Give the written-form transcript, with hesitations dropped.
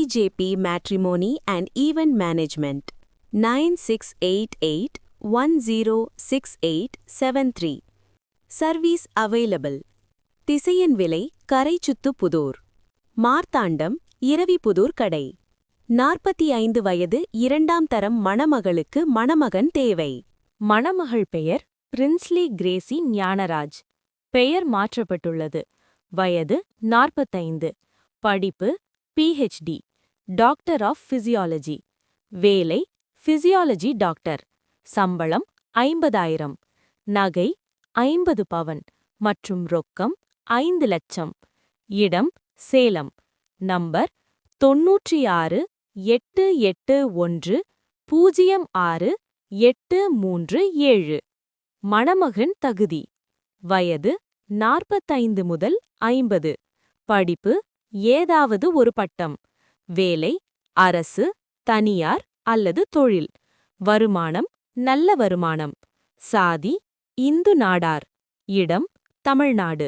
BJP Matrimony and Event Management 9688106873. Service available. திசையன் விலை கரைச்சுத்துப்புதூர். மார்த்தாண்டம் இரவிபுதூர் கடை. 45 வயது இரண்டாம் தரம் மணமகளுக்கு மணமகன் தேவை. மணமகள் பெயர் பிரின்ஸ்லி கிரேசி ஞானராஜ். பெயர் மாற்றப்பட்டுள்ளது. வயது 45. படிப்பு PhD, டாக்டர் ஆஃப் பிசியாலஜி. வேலை பிசியாலஜி டாக்டர். சம்பளம் 50,000. நகை 50 பவன் மற்றும் ரொக்கம் 5 லட்சம். இடம் சேலம். நம்பர் 9688106837. மணமகன் தகுதி. வயது 45 முதல் 50. படிப்பு ஏதாவது ஒரு பட்டம். வேலை அரசு, தனியார் அல்லது தொழில். வருமானம் நல்ல வருமானம். சாதி இந்து நாடார். இடம் தமிழ்நாடு.